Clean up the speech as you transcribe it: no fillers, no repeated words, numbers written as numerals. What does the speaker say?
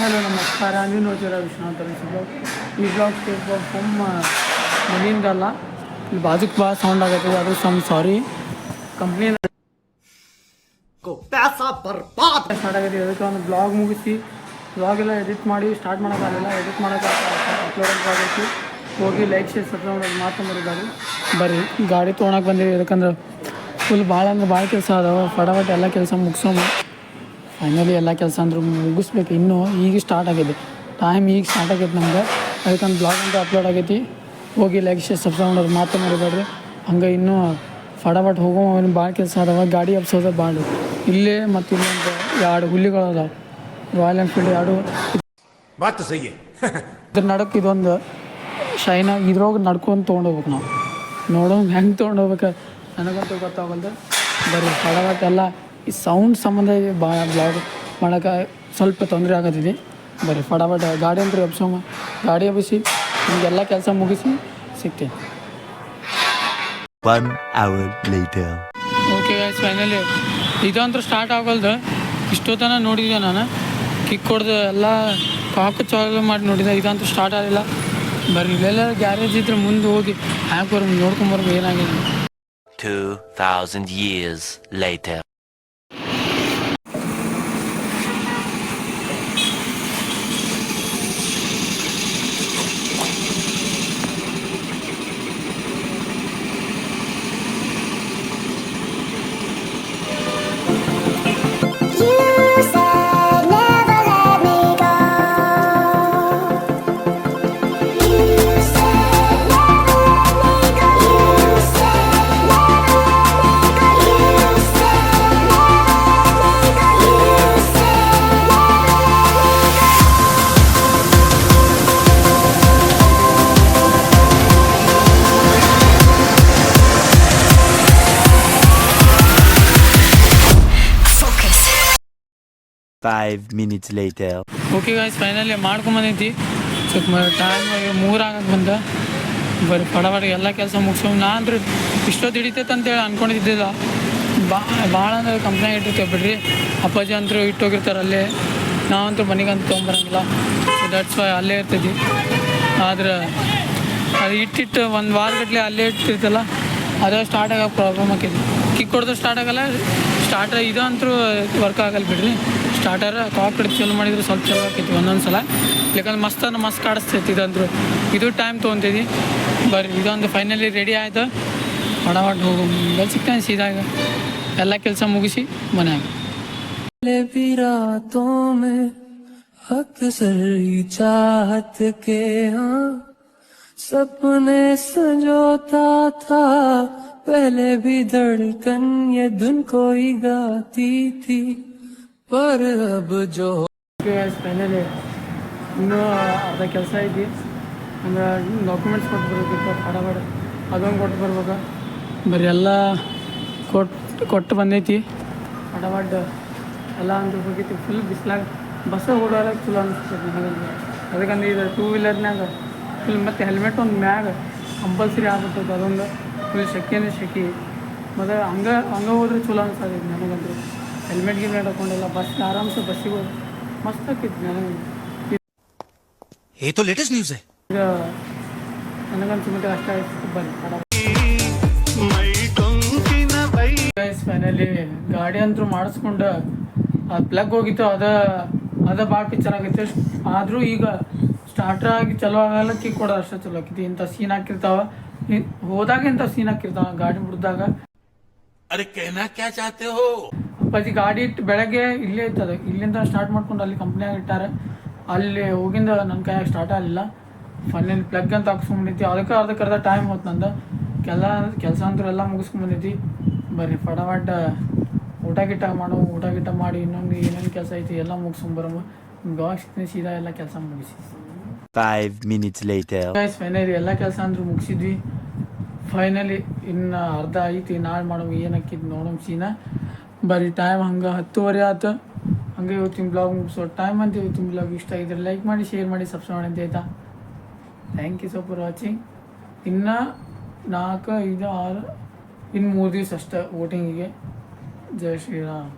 Hello ನಮಸ್ಕಾರ. ನೀವು ನೋಡ್ತೀರಾ ವಿಶ್ವನಾಥ್ ಬ್ಲಾಗ್. ಈ ಬ್ಲಾಗ್ ಫುಮ್ ಮನೆಯಿಂದಲ್ಲ, ಇಲ್ಲಿ ಬಾಜುಕ್ ಭಾಳ ಸೌಂಡ್ ಆಗತ್ತೆ, ಅದು ಸಾರಿ. ಕಂಪ್ನಿ ಸ್ಟಾರ್ಟ್ ಆಗೈತಿ. ಅದಕ್ಕೆ ಒಂದು ಬ್ಲಾಗ್ ಮುಗಿಸಿ ಬ್ಲಾಗ್ ಎಲ್ಲ ಎಡಿಟ್ ಮಾಡಿ ಸ್ಟಾರ್ಟ್ ಮಾಡೋಕ್ಕಾಗಲ್ಲ. ಎಡಿಟ್ ಮಾಡೋಕ್ಕಾಗಲ್ಲ, ಅಪ್ಲೋಡ್ ಆಗೈತಿ. ಹೋಗಿ ಲೈಕ್ ಶೇರ್ ಸಬ್ಸ್ಕ್ರೈಬ್ ಮಾತ್ರ ಮರಿಬೇಡಿ. ಬರ್ರಿ ಗಾಡಿ ತೊಗೊಳಕ್ಕೆ ಬಂದೀವಿ. ಯಾಕಂದ್ರೆ ಫುಲ್ ಭಾಳ ಅಂದ್ರೆ ಭಾಳ ಕೆಲಸ ಅದಾವೆ. ಫಟಾಫಟ್ ಎಲ್ಲ ಕೆಲಸ ಮುಗಿಸೋಣ. ಫೈನಲಿ ಎಲ್ಲ ಕೆಲಸ ಅಂದ್ರೂ ಮುಗಿಸ್ಬೇಕು. ಇನ್ನೂ ಈಗ ಸ್ಟಾರ್ಟ್ ಆಗಿದೆ, ಟೈಮ್ ಈಗ ಸ್ಟಾರ್ಟ್ ಆಗೈತೆ ನಮ್ಗೆ. ಅದಕ್ಕಂದು ಬ್ಲಾಗ್ ಅಂತ ಅಪ್ಲೋಡ್ ಆಗೈತಿ. ಹೋಗಿ ಲೈಕ್ ಶೇರ್ ಸಬ್ಸ್ಕ್ರೈಬ್ ಮಾಡೋದು ಮಾತ್ರ ಮರಿಬೇಡ್ರಿ. ಹಂಗೆ ಇನ್ನೂ ಫಟಾಫಟ್ ಹೋಗೋ ಭಾಳ ಕೆಲಸ ಅದಾವೆ. ಗಾಡಿ ಹಬ್ಸೋದು ಭಾಳ ಇಲ್ಲೇ ಮತ್ತು ಇಲ್ಲೊಂದು 2 ಹುಲಿಗಳು ಅದಾವೆ, ರಾಯಲ್ ಎನ್ಫೀಲ್ಡ್ 2. ಇದ್ರ ನಡಕ್ಕೆ ಇದೊಂದು ಶೈನ, ಇದ್ರೊಳಗೆ ನಡ್ಕೊಂಡು ತೊಗೊಂಡೋಗ್ಬೇಕು ನಾವು. ನೋಡೋಣ ಹೆಂಗೆ ತೊಗೊಂಡೋಗ್ಬೇಕು ನನಗಂತೂ ಗೊತ್ತಾಗಲ್ದು. ಬರೀ ಫಟಾಫಟ್ ಎಲ್ಲ ಈ ಸೌಂಡ್ ಸಂಬಂಧ ಬ್ಲಾಗ್ ಮಾಡೋಕೆ ಸ್ವಲ್ಪ ತೊಂದರೆ ಆಗತ್ತಿದೆ. ಬರೀ ಫಟಾಫಟ್ ಗಾಡಿ ಅಂತ ಎಬ್ಸೋಮ. ಗಾಡಿ ಎಬ್ಬಿಸಿ ನಿಮಗೆಲ್ಲ ಕೆಲಸ ಮುಗಿಸಿ ಸಿಗ್ತೀನಿ. ಓಕೆ ಗೈಸ್, ಫೈನಲಿ ಇದಂತೂ ಸ್ಟಾರ್ಟ್ ಆಗೋಲ್ದು. ಇಷ್ಟೊತ್ತನ ನೋಡಿದ್ದೆ ನಾನು, ಕಿಕ್ ಹೊಡೆದು ಎಲ್ಲ ಕಾಕು ಚಾಲು ಮಾಡಿ ನೋಡಿದೆ. ಇದಂತೂ ಸ್ಟಾರ್ಟ್ ಆಗಲಿಲ್ಲ. ಬರೀ ಇಲ್ಲೆಲ್ಲ ಗ್ಯಾರೇಜ್ ಇದ್ರೆ ಮುಂದೆ ಹೋಗಿ ಹಾಕೋರು ನೋಡ್ಕೊಂಬರ್ಬೇಕು ಏನಾಗಿದೆ. 2000 years later. Five minutes later. Okay guys, finally ಮಾಡ್ಕೊಂಬಂದೈತಿ. ಸ್ವಲ್ಪ ಟೈಮ್ 3 ಆಗಕ್ಕೆ ಬಂದ. ಬರೀ ಫಟಾಫಟಿಗೆ ಎಲ್ಲ ಕೆಲಸ ಮುಗಿಸೋ. ನಾ ಅಂದ್ರೆ ಇಷ್ಟೊತ್ತು ಹಿಡಿತೈತೆ ಅಂತೇಳಿ ಅಂದ್ಕೊಂಡಿದ್ದಿಲ್ಲ. ಭಾಳ ಅಂದ್ರೆ ಕಂಪ್ನಿಯಾಗ ಇಟ್ಟಿರ್ತೇವೆ ಬಿಡ್ರಿ. ಅಪ್ಪಾಜಿ ಅಂತೂ ಇಟ್ಟೋಗಿರ್ತಾರೆ ಅಲ್ಲೇ. ನಾವಂತೂ ಮನೆಗಂತೂ ತೊಗೊಂಬರಂಗಿಲ್ಲ. ದಟ್ಸ್ ವೈ ಅಲ್ಲೇ ಇರ್ತೈತಿ. ಆದ್ರೆ ಅದು ಇಟ್ಟಿಟ್ಟು 1 ವಾರಗಟ್ಟಲೆ ಅಲ್ಲೇ ಇಟ್ಟಿರ್ತಲ್ಲ, ಅದೇ ಸ್ಟಾರ್ಟ್ ಆಗೋಕೆ ಪ್ರಾಬ್ಲಮ್ ಆಕೈತಿ. ಕಿಕ್ ಹೊಡೆದು ಸ್ಟಾರ್ಟ್ ಆಗಲ್ಲ. ಸ್ಟಾರ್ಟರ್ ಇದು ಅಂತೂ ವರ್ಕ್ ಆಗಲ್ಲ ಬಿಡ್ರಿ. ಸ್ಟಾರ್ಟರ್ ಕಾಕ್ ಹಿಡಿದು ಚಲೋ ಮಾಡಿದ್ರೆ ಸ್ವಲ್ಪ ಚಲೋ ಆಕೈತಿ ಒಂದೊಂದು ಸಲ. ಯಾಕಂದ್ರೆ ಮಸ್ತ್ ಕಾಡಿಸ್ತೈತಿ ಇದಂದ್ರು. ಇದು ಟೈಮ್ ತೊಗೊತೈತಿ. ಬರ್ರಿ ಇದೊಂದು ಫೈನಲಿ ರೆಡಿ ಆಯಿತು. ಫಟಾಫಟ್ ಹೋಗು ಸಿಗ್ತಾನೆ ಸೀದಾಗ ಎಲ್ಲ ಕೆಲಸ ಮುಗಿಸಿ ಮನ್ಯಾಗ. सपने संजोता था पहले भी धड़कन ये धुन कोई गाती थी पर अब जो. ಫೈನಲಿ ಇನ್ನೂ ಅರ್ಧ ಕೆಲಸ ಐತಿ. ಅಂದ್ರೆ ಡಾಕ್ಯುಮೆಂಟ್ಸ್ ಕೊಟ್ಟು ಬರ್ಬೇಕಿತ್ತು. ಫಟಾಫಟ್ ಅದೊಂದು ಕೊಟ್ಟು ಬರ್ಬೇಕು. ಬರೀ ಎಲ್ಲ ಕೊಟ್ಟು ಬಂದೈತಿ. ಫಟಾಫಟ್ ಎಲ್ಲ ಅಂತ ಹೋಗೈತಿ. ಫುಲ್ ಬಿಸಿಲಾಗ ಬಸ್ಸ ಓಡಾಡೋಕೆ ಚಲೋ ಅನಿಸ್ತೈತಿ ನನಗೆ. ಅದಕ್ಕಂದ್ರೆ ಇದು 2 ವೀಲರ್ನಾಗ ಫುಲ್ ಮತ್ತು ಹೆಲ್ಮೆಟ್ ಒಂದು ಮ್ಯಾಗ ಕಂಪಲ್ಸರಿ ಆಗ್ಬಿಟ್ಟೈತೆ. ಅದೊಂದು ಫುಲ್ ಶೆಕೆನೇ ಶೆಕೆ. ಮತ್ತು ಹಂಗೆ ಹೋದ್ರೆ ಚಲೋ ಅನ್ಸತೈತಿ ನನಗಂತೂ. ಹೆಲ್ಮೆಟ್ ಗಿಲ್ಮೆಟ್ ಹಾಕೊಂಡಿಲ್ಲ ಬಸ್ ಆರಾಮ್ಸೆ ಬಸ್ಸಿಗೆ ಹೋಗಿ ಮಸ್ತ್ ಆಕೈತಿ ನನಗೆ. ಈಗ ನನಗಂತೂ ಮತ್ತೆ ಅಷ್ಟ ಆಯ್ತು. ಬನ್ನಿ ಫೈನಲಿ ಗಾಡಿ ಅಂತೂ ಮಾಡಿಸ್ಕೊಂಡು ಅದು ಪ್ಲಗ್ ಹೋಗಿತ್ತು. ಅದ ಭಾಳ ಪಿಕ್ಚರ್ ಆಗೈತೆ. ಆದರೂ ಈಗ ಸ್ಟಾರ್ಟರ್ ಆಗಿ ಚಲೋ ಆಗಲ್ಲ. ಕಿಕ್ ಕೊಡೋದು ಅಷ್ಟೇ ಚಲೋ ಆಕೈತಿ. ಇಂಥ ಸೀನ್ ಹಾಕಿರ್ತಾವ, ಹೋದಾಗ ಇಂಥ ಸೀನ್ ಹಾಕಿರ್ತಾವ ಗಾಡಿ ಬಿಡ್ದಾಗ. ಅಪ್ಪಾಜಿ ಗಾಡಿ ಇಟ್ಟು ಬೆಳಗ್ಗೆ ಇಲ್ಲೇ ಇರ್ತದೆ. ಇಲ್ಲಿಂದ ಸ್ಟಾರ್ಟ್ ಮಾಡ್ಕೊಂಡು ಅಲ್ಲಿ ಕಂಪ್ನಿಯಾಗ ಇಟ್ಟಾರೆ. ಅಲ್ಲಿ ಹೋಗಿಂದ ನನ್ನ ಕೈಯಾಗ ಸ್ಟಾರ್ಟ್ ಆಗಲಿಲ್ಲ. ಫೈನಲಿ ಪ್ಲಗ್ ಅಂತ ಹಾಕ್ಸ್ಕೊಂಡ್ಬಂದೈತಿ. ಅದಕ್ಕೆ ಅರ್ಧ ಟೈಮ್ ಹೋಯ್ತು ನಂದು. ಕೆಲಸ ಅಂತೂ ಎಲ್ಲ ಮುಗಿಸ್ಕೊಂಡ್ಬಂದೈತಿ. ಬರ್ರಿ ಫಟಾಫಟ್ ಊಟ ಗಿಟ್ಟ ಮಾಡಿ ಇನ್ನೊಂದು ಏನೇನು ಕೆಲಸ ಐತಿ ಎಲ್ಲ ಮುಗಿಸ್ಕೊಂಬರಮ್ಮ. ಗಾಗ ಸಿಗ್ತೀನಿ ಸೀದಾ ಎಲ್ಲ ಕೆಲಸ ಮುಗಿಸಿ. 5 minutes later. ಫೈನಲಿ ಎಲ್ಲ ಕೆಲಸ ಅಂದ್ರೂ ಮುಗಿಸಿದ್ವಿ. ಫೈನಲಿ ಇನ್ನು ಅರ್ಧ ಐತಿ. ನಾಳೆ ಮಾಡೋ ಏನಕ್ಕಿದ್ದು ನೋಡೋ ಸೀನ. ಬರೀ ಟೈಮ್ ಹಂಗೆ 10:30 ಆಯ್ತು. ಹಂಗೆ ಇವತ್ತಿನ ಬ್ಲಾಗ್ ಮುಗಿಸೋ ಟೈಮ್ ಅಂತ. ಇವತ್ತಿನ ಬ್ಲಾಗ್ ಇಷ್ಟ ಆಗಿದ್ರೆ ಲೈಕ್ ಮಾಡಿ, ಶೇರ್ ಮಾಡಿ, ಸಬ್ಸ್ಕ್ರೈಬ್ ಮಾಡಿ ಅಂತ ಆಯ್ತಾ. Thank you so for watching. ಇನ್ನು 4, 5, 6 ಇನ್ನು 3 ದಿವಸ ಅಷ್ಟೇ ವೋಟಿಂಗಿಗೆ. ಜೈ ಶ್ರೀರಾಮ್.